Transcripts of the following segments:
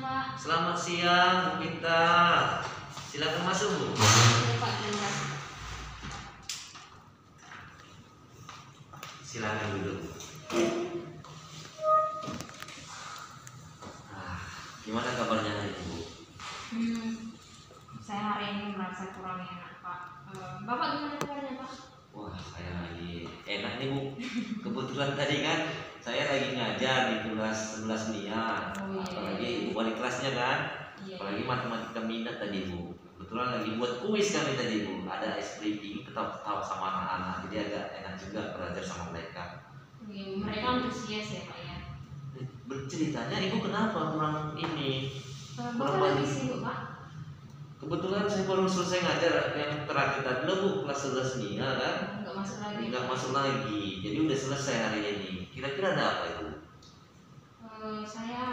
Pak. Selamat siang, Bu Pinta. Silakan masuk, Bu. Iya, Pak, terima kasih. Silakan duduk. Gimana kabarnya hari ini, Bu? Saya hari ini merasa kurang enak, Pak. Bapak gimana kabarnya, Pak? Wah, saya lagi enak nih, Bu. Kebetulan tadi kan saya lagi ngajar di kelas 11 MIA. Oh, iya. Apalagi Ibu wali kelasnya kan. Iya. Apalagi matematika minat tadi, Bu. Kebetulan lagi buat kuis kami tadi, Bu. Ada ice breaking, ketawa-ketawa sama anak-anak. Jadi agak enak juga belajar sama mereka. Iya, mereka antusias ya, Pak ya. Berceritanya Ibu kenapa kurang ini? Bapak lagi sibuk, Pak? Kebetulan saya baru selesai ngajar yang terakhir tadi loh, Bu, kelas 11 MIA kan. Nggak masuk lagi. Nggak masuk lagi. Jadi udah selesai hari ini. Kira-kira ada apa itu? Saya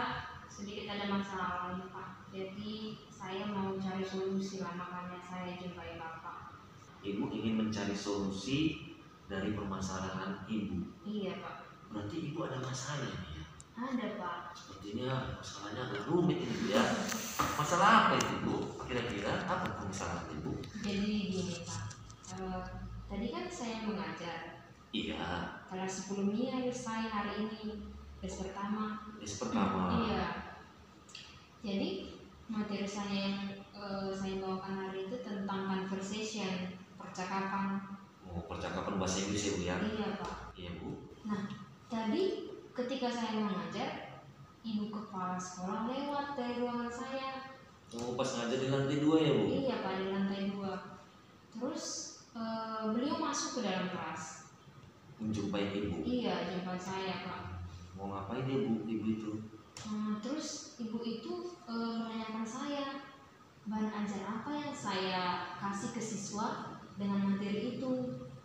sedikit ada masalah nih, Pak. Jadi saya mau cari solusi lah, makanya saya jumpai Bapak. Ibu ingin mencari solusi dari permasalahan Ibu. Iya, Pak. Berarti Ibu ada masalah nih ya? Ada, Pak. Sepertinya masalahnya agak rumit ini, Bu, ya. Masalah apa itu, Bu? Kira-kira apa permasalahan Ibu? Jadi gini, Pak. Tadi kan saya mengajar Iya, kelas 10 MIA saya hari ini, kelas pertama. kelas pertama. Iya. Jadi materi saya yang saya bawakan hari itu tentang conversation, percakapan. Oh, percakapan bahasa Inggris ya, Bu, ya? Iya, Pak. Iya, Bu. Tadi ketika saya mengajar, ibu kepala sekolah lewat dari ruangan saya. Oh, pas ngajar di lantai 2 ya, Bu? Iya, Pak, di lantai 2. Terus beliau masuk ke dalam kelas. Menjumpai Ibu. Iya, jumpa saya, Pak. Mau ngapain dia, Bu, Ibu itu? Terus ibu itu menanyakan saya bahan ajar apa yang saya kasih ke siswa dengan materi itu,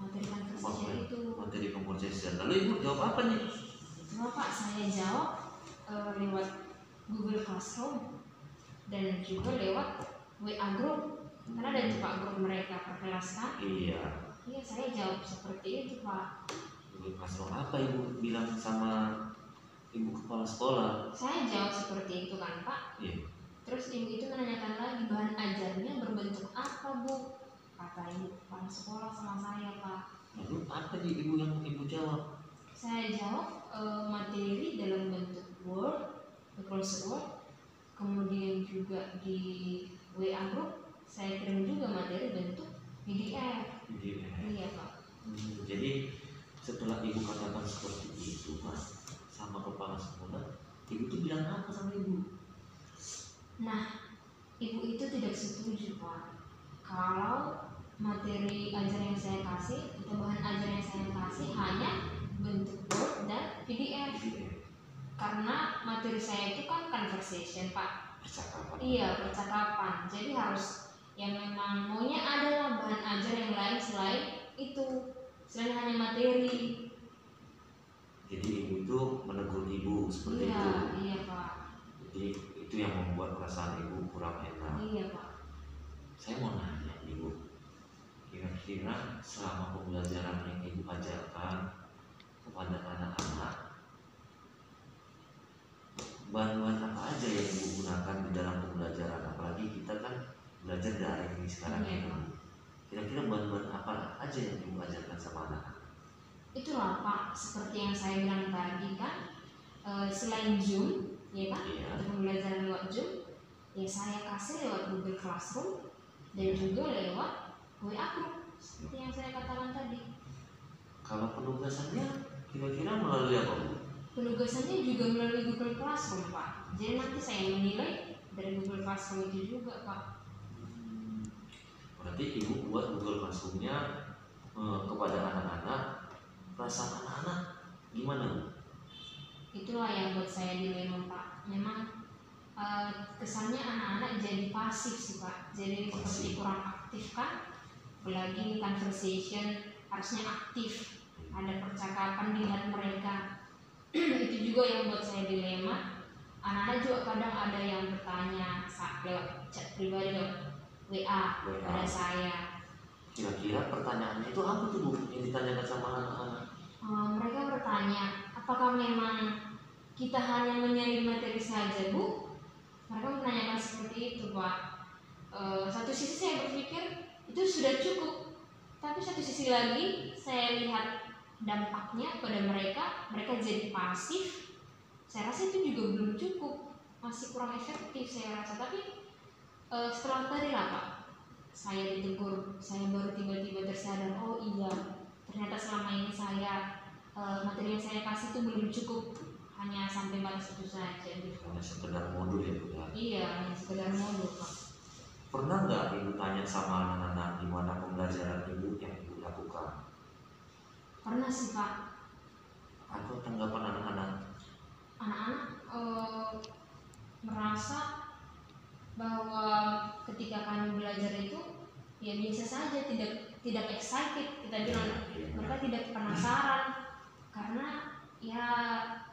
materi conversation itu. Materi conversation. Lalu Ibu jawab apa nih? Bapak, saya jawab lewat Google Classroom dan juga lewat WA group, karena ada tuh Pak grup mereka per kelas kan. Iya. Iya, saya jawab seperti itu, Pak. Ibu Masro apa Ibu bilang sama Ibu kepala sekolah? Saya jawab seperti itu kan, Pak. Iya. Terus ibu itu menanyakan lagi bahan ajarnya berbentuk apa, Bu? Kata ibu kepala sekolah sama saya, Pak. Lalu apa nih Ibu yang Ibu jawab? Saya jawab materi dalam bentuk Word, Word, kemudian juga di WA group saya kirim juga materi bentuk PDF. Iya, Pak. Jadi setelah Ibu katakan seperti itu, Mas, sama kepala sekolah, Ibu tuh bilang apa sama Ibu? Nah, ibu itu tidak setuju, Pak, kalau materi ajar yang saya kasih atau bahan ajar yang saya kasih hanya bentuk Word dan PDF. Karena materi saya itu kan conversation, Pak. Percakapan. Iya, percakapan. Jadi harus yang memang maunya adalah bahan ajar yang lain selain itu, selain hanya materi. Jadi Ibu itu menegur Ibu seperti Iya, itu. iya, Pak. Jadi itu yang membuat perasaan Ibu kurang enak. Iya, Pak. Saya mau nanya Ibu, kira-kira selama pembelajaran yang Ibu ajarkan kepada anak-anak, bahan-bahan apa aja yang Ibu gunakan di dalam pembelajaran? Apalagi kita kan belajar daring ini sekarang ya. Kira-kira bahan-bahan apa aja yang Ibu ajarkan sama anak? Itulah, Pak, seperti yang saya bilang tadi kan, selain Zoom, ya kan, Iya. untuk pembelajaran lewat Zoom, ya saya kasih lewat Google Classroom dan juga lewat WA group, seperti yang saya katakan tadi. Kalau penugasannya kira-kira melalui apa, Bu? Penugasannya juga melalui Google Classroom, Pak. Jadi nanti saya menilai dari Google Classroom itu juga, Pak. Berarti Ibu buat Google Classroom-nya kepada anak-anak. Perasaan anak-anak gimana, Bu? Itulah yang buat saya dilema, Pak. Memang kesannya anak-anak jadi pasif sih, Pak. Jadi seperti kurang aktif kan. Apalagi conversation harusnya aktif, ada percakapan dilihat mereka. Itu juga yang buat saya dilema. Anak-anak juga kadang ada yang bertanya lewat chat pribadi, lewat WA pada saya. Kira-kira pertanyaannya itu apa tuh, Bu, yang ditanyakan sama anak-anak? Mereka bertanya, apakah memang kita hanya menyalin materi saja, Bu? mereka menanyakan seperti itu Pak. Satu sisi saya berpikir itu sudah cukup, tapi satu sisi lagi saya lihat dampaknya pada mereka jadi pasif. Saya rasa itu juga belum cukup, masih kurang efektif saya rasa. Tapi setelah tadi lah Pak, saya ditegur, saya baru tiba-tiba tersadar, oh iya, ternyata selama ini saya materi yang saya kasih itu belum cukup, hanya sampai batas itu saja gitu. Hanya sekedar modul ya Bu ya. Iya, hanya sekedar modul Pak. Pernah nggak Ibu tanya sama anak-anak gimana pembelajaran Ibu yang Ibu lakukan? Pernah sih Pak. Atau tanggapan anak-anak? Anak-anak merasa bahwa ketika kami belajar itu ya biasa saja, tidak excited kita bilang. Mereka tidak penasaran karena ya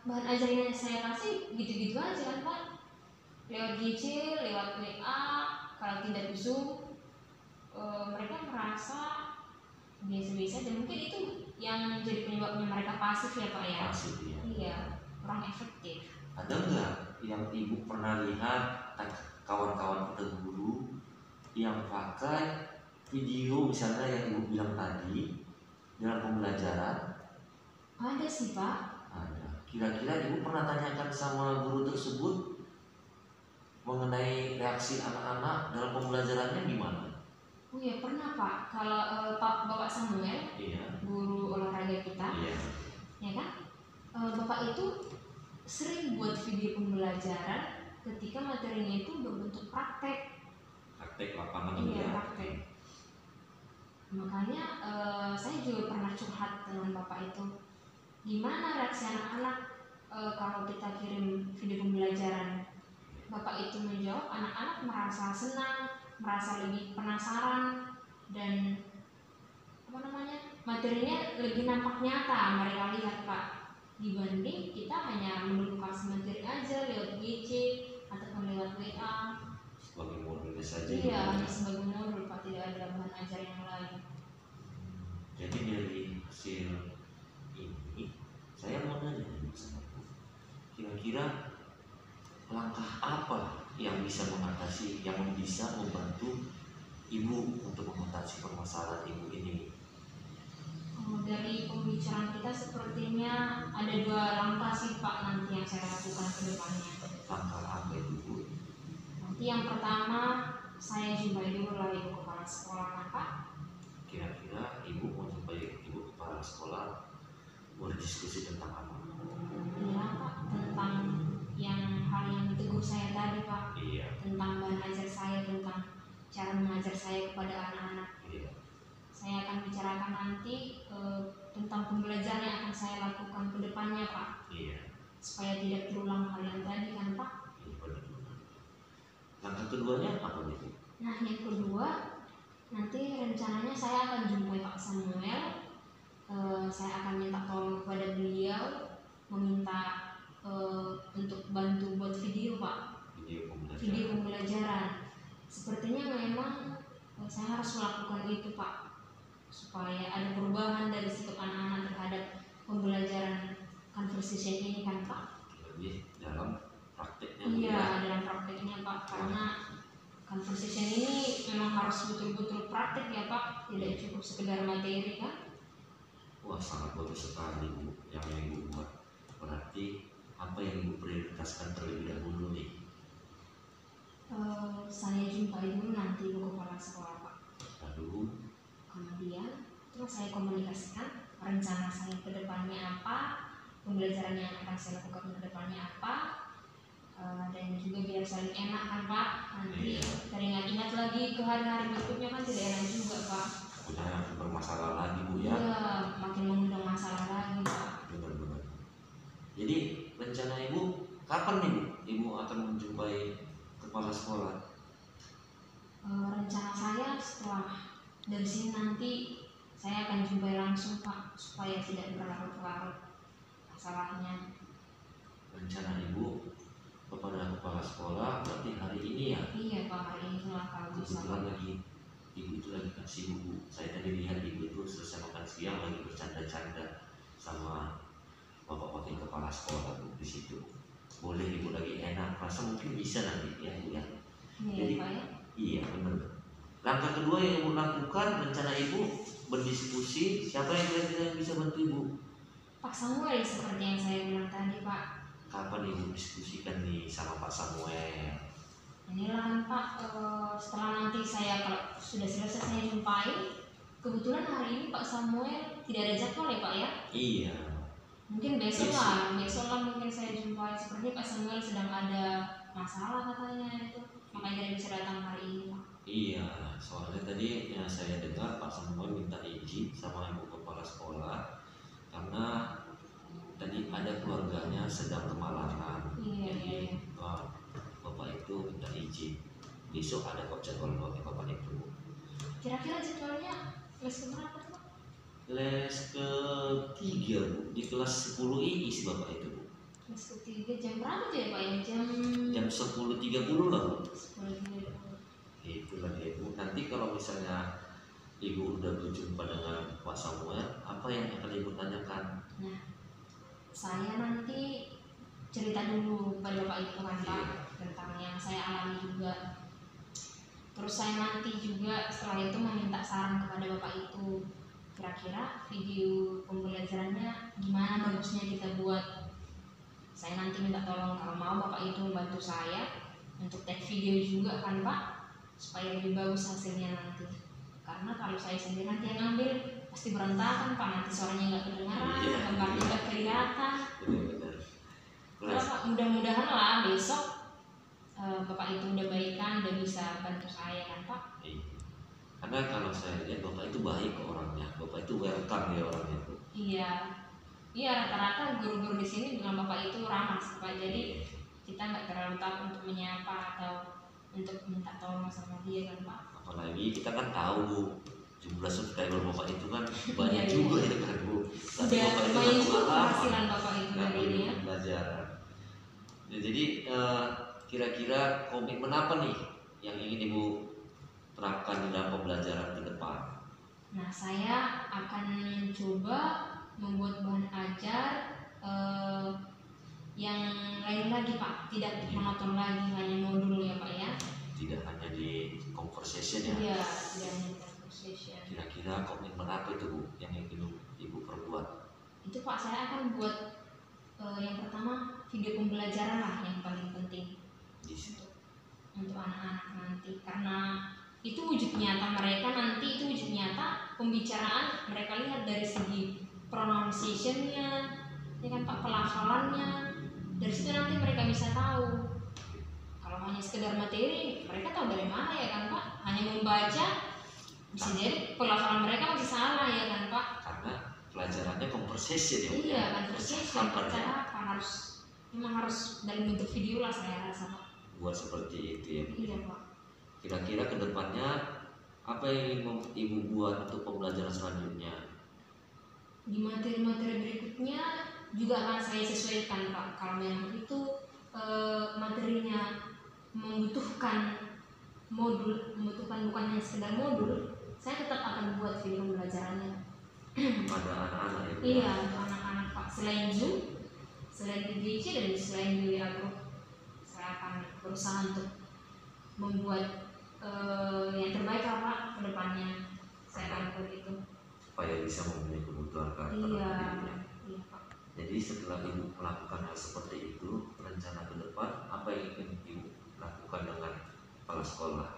bahan ajaran yang saya kasih gitu-gitu aja kan Pak, lewat GC, lewat WA, kalau tidak Zoom. Mereka merasa biasa-biasa dan mungkin itu yang jadi penyebabnya mereka pasif ya Pak ya. Pasif ya. Iya, kurang efektif. Ada nggak yang Ibu pernah lihat kawan-kawan kita guru yang pakai video misalnya yang Ibu bilang tadi dalam pembelajaran? Ada sih Pak. Ada. Kira-kira Ibu pernah tanyakan sama guru tersebut mengenai reaksi anak-anak dalam pembelajarannya gimana? Oh iya pernah Pak. Kalau Bapak Samuel, Iya. guru olahraga kita, Iya. ya kan, Bapak itu sering buat video pembelajaran ketika materinya itu berbentuk praktek. Praktek lapangan Iya, ya. praktek. Makanya saya juga pernah curhat dengan Bapak itu, gimana reaksi anak-anak kalau kita kirim video pembelajaran. Bapak itu menjawab, anak-anak merasa senang, merasa lebih penasaran, dan materinya lebih nampak nyata mereka lihat Pak, dibanding kita hanya menunggu kasih materi aja lewat GC ataupun lewat WA Sebagai modul saja. iya, hanya sebagai modul Pak, tidak ada bahan ajar yang lain. Jadi dari hasil ini saya mau nanya sama Bu, kira-kira langkah apa yang bisa mengatasi, yang bisa membantu Ibu untuk mengatasi permasalahan Ibu ini? Dari pembicaraan kita sepertinya ada 2 langkah sih Pak nanti yang saya lakukan ke depannya. Langkah apa itu Bu? Nanti yang pertama saya jumpai dulu lah Ibu Kepala Sekolah kan Pak. Kira-kira Ibu mau jumpai Ibu Kepala Sekolah berdiskusi tentang apa? Iya Pak, tentang hal yang ditegur saya tadi Pak, Iya. tentang bahan ajar saya, tentang cara mengajar saya kepada anak-anak. Iya. Saya akan bicarakan nanti tentang pembelajaran yang akan saya lakukan ke depannya Pak, Iya. supaya tidak terulang hal yang tadi kan Pak. Iya, benar-benar. Langkah keduanya apa Bu? Nah yang kedua, nanti rencananya saya akan jumpai Pak Samuel. Saya akan minta tolong kepada beliau, meminta untuk bantu buat video Pak, video pembelajaran. Sepertinya memang saya harus melakukan itu Pak, supaya ada perubahan dari sikap anak-anak terhadap pembelajaran conversation ini kan Pak. Lebih dalam prakteknya. Iya, dalam prakteknya Pak, karena conversation ini memang harus betul-betul praktek ya Pak, tidak cukup sekedar materi kan. Wah, sangat bagus sekali Bu yang Ibu buat. Berarti apa yang Ibu prioritaskan terlebih dahulu nih? Saya jumpai dulu nanti Ibu Kepala Sekolah Pak. Lalu Kemudian terus saya komunikasikan rencana saya ke depannya apa, pembelajaran yang akan saya lakukan ke depannya apa, dan juga biar saling enak kan Pak. Nanti teringat-ingat lagi ke hari-hari berikutnya kan tidak enak juga Pak. punya bermasalah lagi Bu ya? Iya, makin mengundang masalah lagi Pak. Benar-benar. Jadi rencana Ibu kapan nih Bu? Ibu akan menjumpai kepala sekolah? Rencana saya setelah dari sini nanti saya akan jumpai langsung Pak, supaya tidak berlarut-larut masalahnya. Rencana Ibu kepada kepala sekolah berarti hari ini ya? Iya Pak, hari ini lah kalau bisa. Kebetulan lagi Ibu itu lagi kasih buku. Saya tadi lihat Ibu itu selesai makan siang lagi bercanda-canda sama Bapak Wakil Kepala Sekolah Bu di situ. Boleh Ibu lagi enak rasa mungkin bisa nanti ya Bu ya. Iya Jadi Pak ya. iya benar. Langkah kedua yang Ibu lakukan, rencana Ibu berdiskusi, siapa yang kira-kira bisa bantu Ibu? Pak Samuel seperti yang saya bilang tadi Pak. Kapan Ibu diskusikan nih sama Pak Samuel? Inilah kan Pak, setelah nanti saya kalau sudah selesai saya jumpai, kebetulan hari ini Pak Samuel tidak ada jadwal ya Pak ya. Iya. Mungkin besok lah mungkin saya jumpai. Seperti Pak Samuel sedang ada masalah katanya itu, makanya tidak bisa datang hari ini Pak. Iya, soalnya tadi yang saya dengar Pak Samuel minta izin sama Ibu Kepala Sekolah karena tadi ada keluarganya sedang kemalaman. Iya, Jadi iya. Bapak itu minta izin. Besok ada kok jadwal Bapak itu. Kira-kira jadwalnya les keberapa tuh Pak? Les ke-3 Bu, di kelas 10 II sih Bapak itu Bu. Les ketiga jam berapa tuh ya Pak ya? Jam 10.30 lah Bu. 10.30. Itulah dia Bu. Nanti kalau misalnya Ibu udah berjumpa dengan Pak Samuel, apa yang akan Ibu tanyakan? Nah, saya nanti cerita dulu pada Bapak itu kan Pak, tentang yang saya alami juga. Terus saya nanti juga setelah itu meminta saran kepada Bapak itu, kira-kira video pembelajarannya gimana bagusnya kita buat. Saya nanti minta tolong kalau mau Bapak itu membantu saya untuk take video juga kan Pak, supaya lebih bagus hasilnya nanti. Karena kalau saya sendiri nanti yang ngambil pasti berantakan Pak, nanti suaranya nggak kedengaran, gambarnya nggak kelihatan. Benar-benar. Terus Pak, mudah-mudahan lah besok Bapak itu udah baikan, udah bisa bantu saya kan Pak. Iya. Karena kalau saya lihat Bapak itu baik ke orangnya, Bapak itu welcome ya orangnya Bu. Iya, iya rata-rata guru-guru di sini bilang Bapak itu ramah Pak. Jadi kita nggak terlalu takut untuk menyapa atau untuk minta tolong sama dia kan Pak. Apalagi kita kan tahu Bu, jumlah subscriber Bapak itu kan banyak Iya, juga ya kan Bu. Tapi Udah Bapak itu lumayan nggak juga pengalaman, penghasilan Bapak itu nggak dari ini ya. pembelajaran. Ya, jadi kira-kira komitmen apa nih yang ingin Ibu terapkan di dalam pembelajaran ke depan? Nah, saya akan coba membuat bahan ajar yang lain lagi Pak, tidak monoton lagi hanya modul ya Pak ya. Tidak hanya di conversation ya. Iya, tidak hanya conversation. Kira-kira komitmen apa itu Bu yang ingin Ibu perbuat? Itu Pak, saya akan buat yang pertama video pembelajaran lah yang paling penting Di situ. untuk anak-anak nanti, karena itu wujud nyata mereka nanti, itu wujud nyata pembicaraan mereka lihat dari segi pronunciation-nya ya kan Pak, pelafalannya. Dari situ nanti mereka bisa tahu. Kalau hanya sekedar materi mereka tahu dari mana ya kan Pak, hanya membaca bisa jadi pelafalan mereka masih salah ya kan Pak. Karena pelajarannya conversation ya. Iya kan, percakapan Percakapan ya. memang harus dalam bentuk video lah saya rasa Pak. Buat seperti itu ya. Iya Pak. Kira-kira kedepannya apa yang ingin Ibu buat untuk pembelajaran selanjutnya? Di materi-materi berikutnya juga akan saya sesuaikan Pak. Kalau memang itu materinya membutuhkan bukan hanya sekedar modul, saya tetap akan buat video pembelajarannya. Pada anak-anak ya. Iya, untuk anak-anak Pak. Selain Zoom, selain PGC dan selain WA Group, saya akan berusaha untuk membuat yang terbaik lah Pak ke depannya. Saya akan buat itu. Supaya bisa memenuhi kebutuhan karakter Iya, dirinya. iya Pak. Jadi setelah Ibu melakukan hal seperti itu, rencana ke depan apa yang ingin Ibu lakukan dengan kepala sekolah?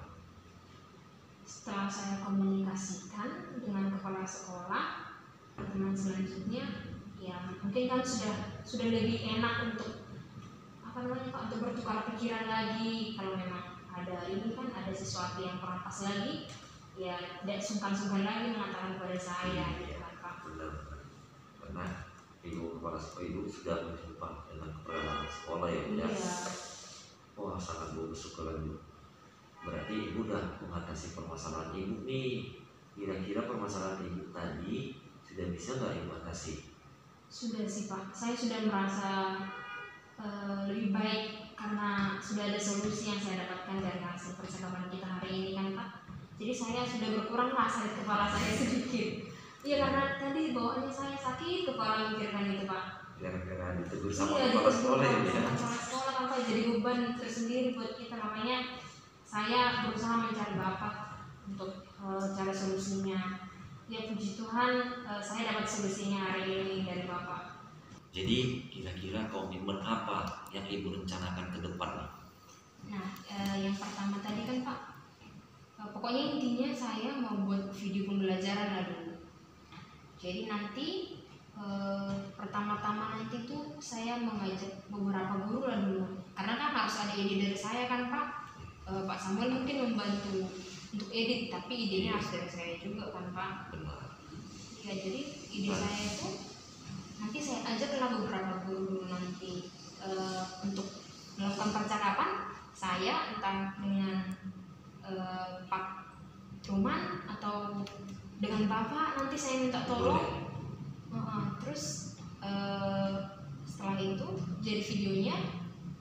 Setelah saya komunikasikan dengan kepala sekolah, teman selanjutnya, ya mungkin kan sudah lebih enak untuk apa namanya Pak, untuk bertukar pikiran lagi. Kalau memang ada ini kan ada sesuatu yang kurang pas lagi, ya tidak sungkan-sungkan lagi mengatakan kepada saya gitu kan Pak. Benar. Karena Ibu kepala sekolah Ibu sudah berjumpa dengan kepala sekolah ya Bu ya. Iya. Wah sangat bagus sekali Bu. Berarti Ibu udah mengatasi permasalahan Ibu nih. Kira-kira permasalahan Ibu tadi sudah bisa nggak Ibu atasi? Sudah sih Pak, saya sudah merasa lebih baik karena sudah ada solusi yang saya dapatkan dari hasil percakapan kita hari ini kan Pak. Jadi saya sudah berkurang lah sakit kepala saya sedikit. Iya, karena tadi bawaannya saya sakit kepala mikirkan itu Pak. Gara-gara ditegur sama Iya, kepala sekolah ya Bu ya. sama kepala sekolah kan Pak, jadi beban tersendiri buat kita, makanya saya berusaha mencari bapak untuk cari solusinya. Ya puji Tuhan, saya dapat solusinya hari ini dari bapak. Jadi kira-kira komitmen apa yang ibu rencanakan ke depan nih? Nah, yang pertama tadi kan Pak, pokoknya intinya saya mau buat video pembelajaran lah dulu. Jadi nanti pertama-tama nanti tuh saya mengajak beberapa guru lah dulu, karena kan harus ada ide dari saya kan Pak. Pak Samuel mungkin membantu untuk edit, tapi idenya harus dari saya juga kan Pak. Benar. Ya, jadi ide saya itu nanti saya ajaklah beberapa guru nanti untuk melakukan percakapan saya, entah dengan Pak Truman atau dengan Bapak, nanti saya minta tolong. Terus setelah itu jadi videonya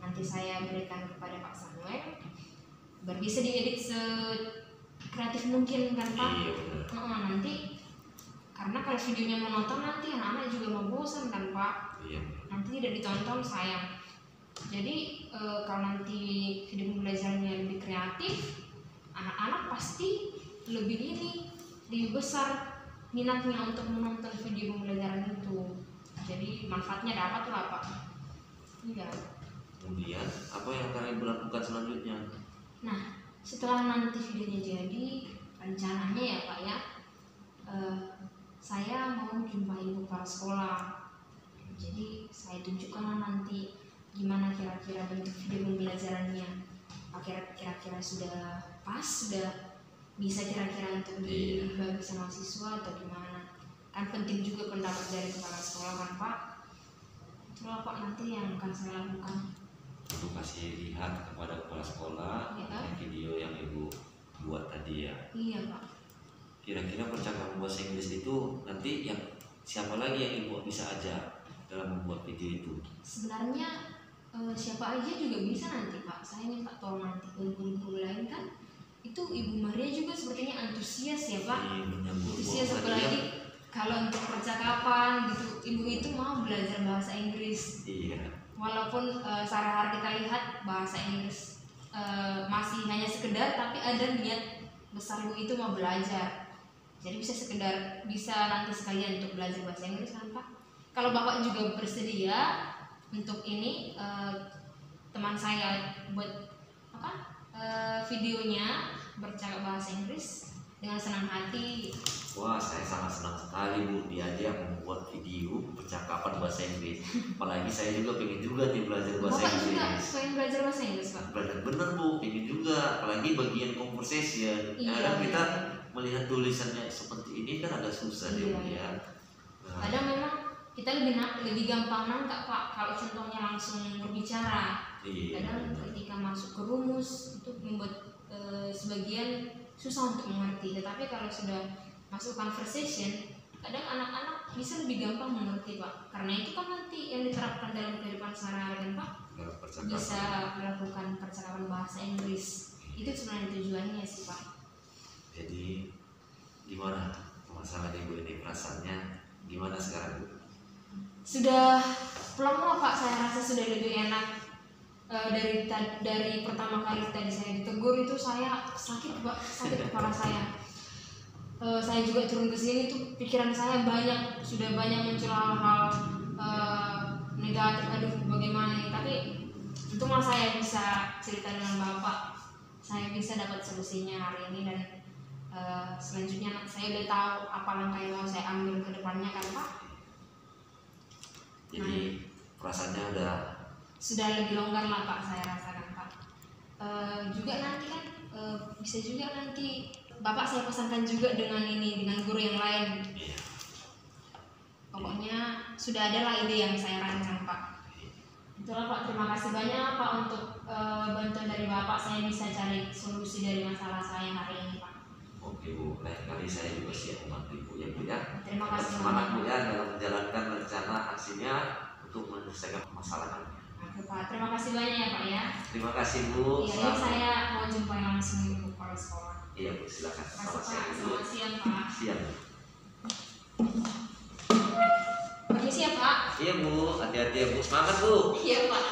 nanti saya berikan kepada Pak Samuel, biar bisa diedit sekreatif mungkin kan Pak. Iya, benar. Nanti karena kalau videonya menonton nanti anak-anak juga mau bosan kan Pak. Iya. Nanti tidak ditonton sayang. Jadi kalau nanti video pembelajarannya lebih kreatif, anak-anak pasti lebih besar minatnya untuk menonton video pembelajaran itu. Jadi manfaatnya dapat lah Pak. Iya. Kemudian apa yang akan ibu lakukan selanjutnya? Nah, setelah nanti videonya jadi, rencananya ya Pak ya, saya mau jumpai ibu kepala sekolah. Jadi saya tunjukkan nanti gimana kira-kira bentuk video pembelajarannya. Kira-kira sudah pas, sudah bisa kira-kira untuk dibagi sama siswa atau gimana. Kan penting juga pendapat dari kepala sekolah kan Pak. Itulah Pak nanti yang akan saya lakukan. Ibu kasih lihat kepada kepala sekolah video yang ibu buat tadi ya. Iya Pak. Kira-kira percakapan bahasa Inggris itu nanti yang siapa lagi yang ibu bisa ajak dalam membuat video itu? Sebenarnya siapa aja juga bisa nanti Pak. Saya minta tolong nanti ke guru-guru lain kan. Itu Ibu Maria juga sepertinya antusias ya Pak. Antusias, apalagi kalau untuk percakapan gitu, ibu itu mau belajar bahasa Inggris. Iya. Walaupun sehari-hari kita lihat bahasa Inggris masih hanya sekedar, tapi ada niat besar ibu itu mau belajar. Jadi bisa nanti sekalian untuk belajar bahasa Inggris kan Pak. Kalau Bapak juga bersedia untuk ini, teman saya buat videonya bercakap bahasa Inggris dengan senang hati. Wah, saya sangat senang sekali Bu diajak membuat video percakapan bahasa Inggris. Apalagi saya juga pengen juga nih belajar bahasa Bapak Inggris. juga pengen belajar bahasa Inggris Pak? Bener Bu, pengen juga. Apalagi bagian conversation. Iya, Kadang kita melihat tulisannya seperti ini kan agak susah iya, ya. Nah, kadang memang kita lebih gampang nangkap Pak kalau contohnya langsung berbicara. iya, Kadang ketika masuk ke rumus itu membuat sebagian susah untuk mengerti. Tetapi kalau sudah masuk conversation, kadang anak-anak bisa lebih gampang mengerti Pak. Karena itu kan nanti yang diterapkan dalam kehidupan sehari-hari kan Pak, bisa melakukan percakapan bahasa Inggris. Itu sebenarnya tujuannya sih Pak. Jadi gimana masalah ibu ini, perasaannya gimana sekarang Bu? Sudah pelan-pelan Pak, saya rasa sudah lebih enak. Dari pertama kali tadi saya ditegur itu saya sakit Pak, sakit kepala saya. Saya juga turun ke sini tuh pikiran saya sudah banyak muncul hal-hal negatif. Aduh bagaimana ini, tapi untunglah saya bisa cerita dengan Bapak, saya bisa dapat solusinya hari ini, dan selanjutnya saya udah tahu apa langkah yang mau saya ambil ke depannya kan Pak. Jadi perasaannya sudah lebih longgar lah Pak, saya rasakan Pak. Juga nanti kan bisa juga nanti Bapak saya pesankan juga dengan guru yang lain. Iya. Pokoknya sudah ada lah ide yang saya rancang Pak. Itulah Pak, terima kasih banyak Pak untuk bantuan dari Bapak, saya bisa cari solusi dari masalah saya hari ini Pak. Oke Bu, lain kali saya juga siap membantu Ibu ya Bu ya. Terima kasih Semangat Bu ya dalam menjalankan rencana aksinya untuk menyelesaikan permasalahannya. Oke Pak, terima kasih banyak ya Pak ya. Terima kasih Bu. Iya, ini saya mau jumpai langsung Ibu kepala sekolah. Iya Bu, silakan. Terima kasih Pak, selamat siang Pak. Siang. Permisi ya Pak. Iya Bu, hati-hati ya Bu, semangat Bu. Iya Pak.